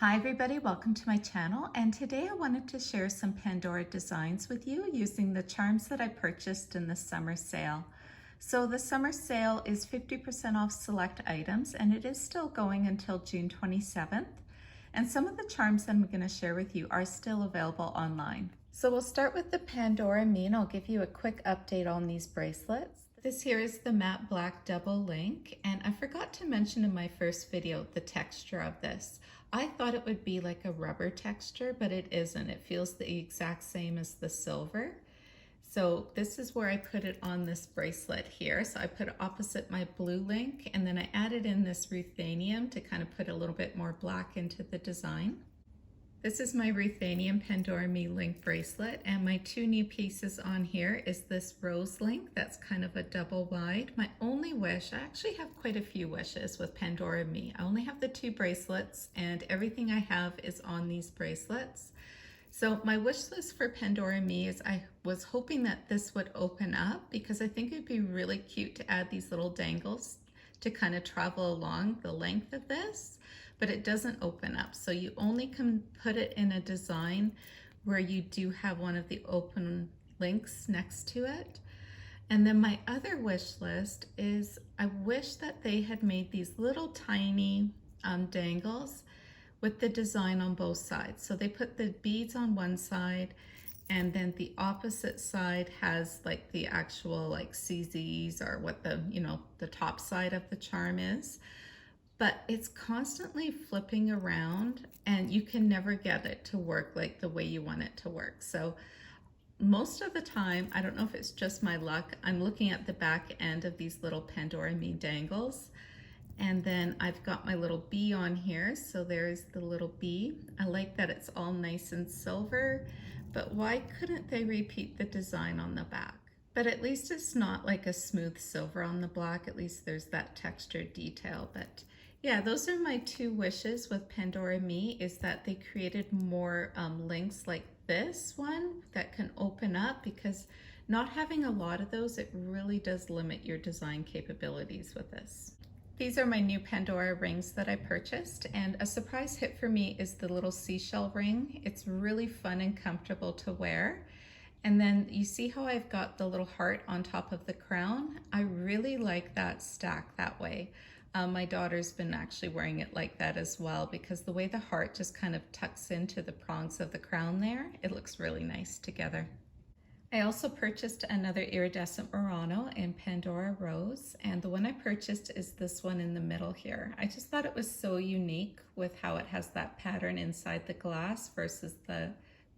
Hi everybody, welcome to my channel, and today I wanted to share some Pandora designs with you using the charms that I purchased in the summer sale. So the summer sale is 50% off select items, and it is still going until June 27th. And some of the charms that I'm going to share with you are still available online. So we'll start with the Pandora Me, and I'll give you a quick update on these bracelets. This here is the matte black double link, and I forgot to mention in my first video the texture of this. I thought it would be like a rubber texture, but it isn't. It feels the exact same as the silver. So this is where I put it on this bracelet here. So I put it opposite my blue link, and then I added in this ruthenium to kind of put a little bit more black into the design. This is my ruthenium Pandora Me link bracelet, and my two new pieces on here is this rose link that's kind of a double wide. My only wish, I actually have quite a few wishes with Pandora Me. I only have the two bracelets, and everything I have is on these bracelets. So my wish list for Pandora Me is I was hoping that this would open up, because I think it'd be really cute to add these little dangles to kind of travel along the length of this, but it doesn't open up. So you only can put it in a design where you do have one of the open links next to it. And then my other wish list is I wish that they had made these little tiny dangles with the design on both sides. So they put the beads on one side, and then the opposite side has like the actual like CZs, or what the, the top side of the charm is. But it's constantly flipping around, and you can never get it to work like the way you want it to work. So most of the time, I don't know if it's just my luck, I'm looking at the back end of these little Pandora Me dangles. And then I've got my little bee on here. So there's the little bee. I like that it's all nice and silver, but why couldn't they repeat the design on the back? But at least it's not like a smooth silver on the black. At least there's that textured detail. But yeah, those are my two wishes with Pandora Me, is that they created more links like this one that can open up, because not having a lot of those, it really does limit your design capabilities with this. These are my new Pandora rings that I purchased, and a surprise hit for me is the little seashell ring. It's really fun and comfortable to wear. And then you see how I've got the little heart on top of the crown? I really like that stack that way. My daughter's been actually wearing it like that as well, because the way the heart just kind of tucks into the prongs of the crown there, it looks really nice together. I also purchased another iridescent Murano in Pandora Rose, and the one I purchased is this one in the middle here. I just thought it was so unique with how it has that pattern inside the glass versus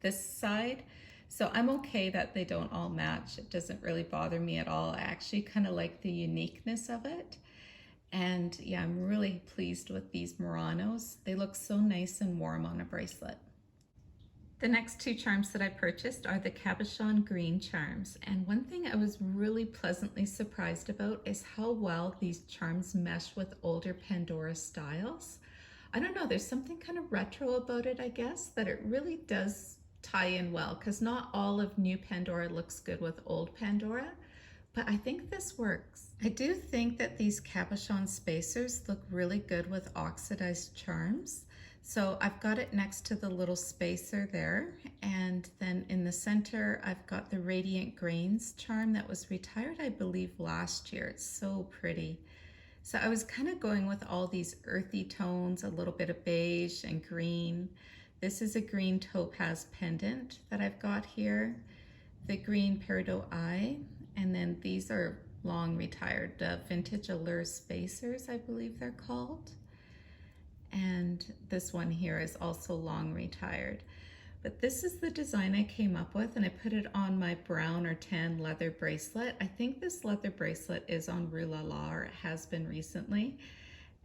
this side. So I'm okay that they don't all match. It doesn't really bother me at all. I actually kind of like the uniqueness of it. And yeah, I'm really pleased with these Muranos. They look so nice and warm on a bracelet. The next two charms that I purchased are the cabochon green charms. And one thing I was really pleasantly surprised about is how well these charms mesh with older Pandora styles. I don't know, there's something kind of retro about it, I guess, that it really does tie in well, because not all of new Pandora looks good with old Pandora. But I think this works. I do think that these cabochon spacers look really good with oxidized charms. So I've got it next to the little spacer there. And then in the center, I've got the Radiant Grains charm that was retired, I believe, last year. It's so pretty. So I was kind of going with all these earthy tones, a little bit of beige and green. This is a green topaz pendant that I've got here. The green peridot eye. And then these are long retired vintage allure spacers, I believe they're called. And this one here is also long retired. But this is the design I came up with, and I put it on my brown or tan leather bracelet. I think this leather bracelet is on Rue La La, or it has been recently.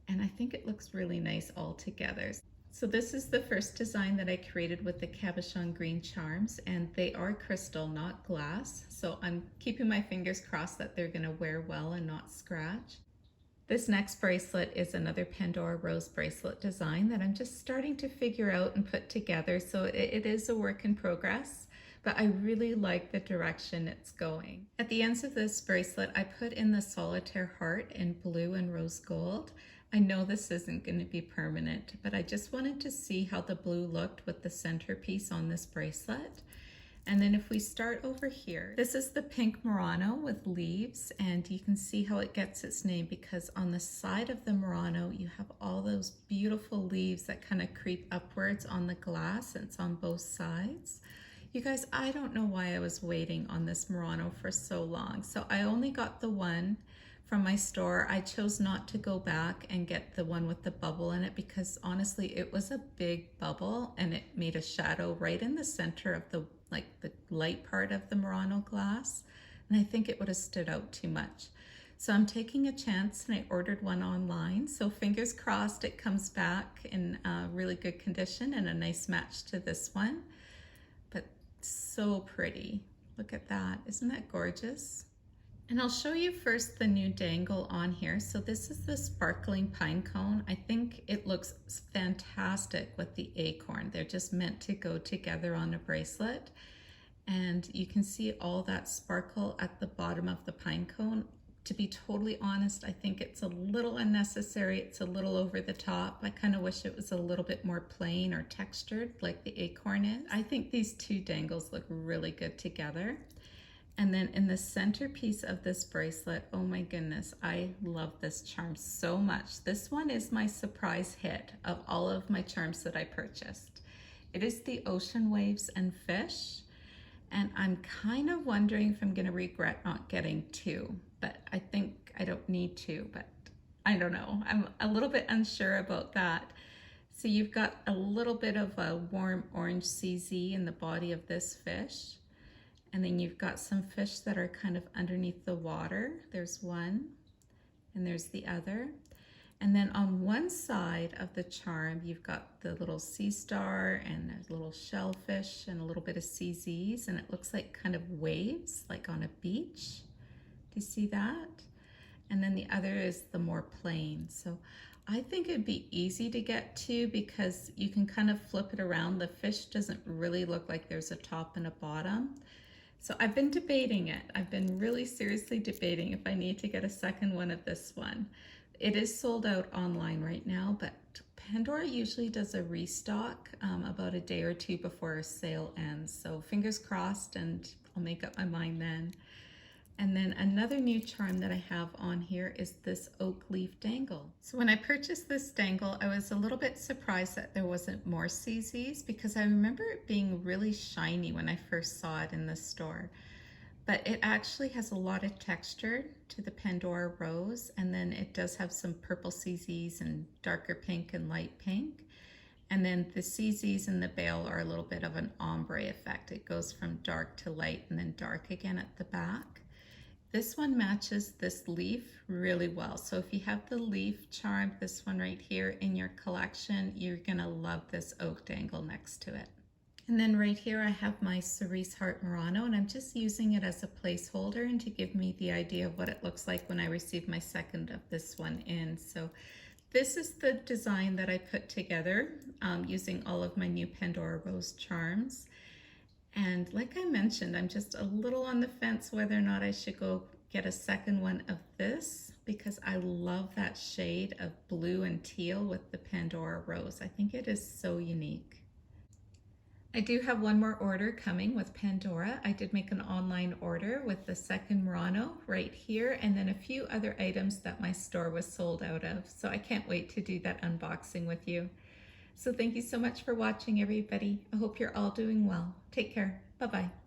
And I think it looks really nice all together. So this is the first design that I created with the cabochon green charms, and they are crystal, not glass. So I'm keeping my fingers crossed that they're gonna wear well and not scratch. This next bracelet is another Pandora Rose bracelet design that I'm just starting to figure out and put together. So it is a work in progress, but I really like the direction it's going. At the ends of this bracelet, I put in the solitaire heart in blue and rose gold. I know this isn't going to be permanent, but I just wanted to see how the blue looked with the centerpiece on this bracelet. And then if we start over here, this is the pink Murano with leaves, and you can see how it gets its name because on the side of the Murano, you have all those beautiful leaves that kind of creep upwards on the glass. It's on both sides. You guys, I don't know why I was waiting on this Murano for so long. So I only got the one from my store. I chose not to go back and get the one with the bubble in it because honestly, it was a big bubble and it made a shadow right in the center of the light part of the Murano glass. And I think it would have stood out too much. So I'm taking a chance and I ordered one online. So fingers crossed it comes back in really good condition and a nice match to this one. But so pretty. Look at that. Isn't that gorgeous? And I'll show you first the new dangle on here. So this is the sparkling pine cone. I think it looks fantastic with the acorn. They're just meant to go together on a bracelet. And you can see all that sparkle at the bottom of the pine cone. To be totally honest, I think it's a little unnecessary. It's a little over the top. I kind of wish it was a little bit more plain or textured like the acorn is. I think these two dangles look really good together. And then in the centerpiece of this bracelet, oh my goodness, I love this charm so much. This one is my surprise hit of all of my charms that I purchased. It is the ocean waves and fish. And I'm kind of wondering if I'm gonna regret not getting two, but I think I don't need two, but I don't know. I'm a little bit unsure about that. So you've got a little bit of a warm orange CZ in the body of this fish. And then you've got some fish that are kind of underneath the water. There's one, and there's the other. And then on one side of the charm, you've got the little sea star and a little shellfish and a little bit of CZs, and it looks like kind of waves, like on a beach. Do you see that? And then the other is the more plain. So I think it'd be easy to get to because you can kind of flip it around. The fish doesn't really look like there's a top and a bottom. So I've been debating it. I've been really seriously debating if I need to get a second one of this one. It is sold out online right now, but Pandora usually does a restock about a day or two before a sale ends. So fingers crossed, and I'll make up my mind then. And then another new charm that I have on here is this oak leaf dangle. So when I purchased this dangle, I was a little bit surprised that there wasn't more CZs because I remember it being really shiny when I first saw it in the store. But it actually has a lot of texture to the Pandora rose, and then it does have some purple CZs and darker pink and light pink. And then the CZs in the bail are a little bit of an ombre effect. It goes from dark to light and then dark again at the back. This one matches this leaf really well. So if you have the leaf charm, this one right here in your collection, you're gonna love this oak dangle next to it. And then right here I have my Cerise Heart Murano, and I'm just using it as a placeholder and to give me the idea of what it looks like when I receive my second of this one in. So this is the design that I put together using all of my new Pandora Rose charms. And like I mentioned, I'm just a little on the fence whether or not I should go get a second one of this because I love that shade of blue and teal with the Pandora Rose. I think it is so unique. I do have one more order coming with Pandora. I did make an online order with the second Murano right here, and then a few other items that my store was sold out of. So I can't wait to do that unboxing with you. So thank you so much for watching, everybody. I hope you're all doing well. Take care. Bye-bye.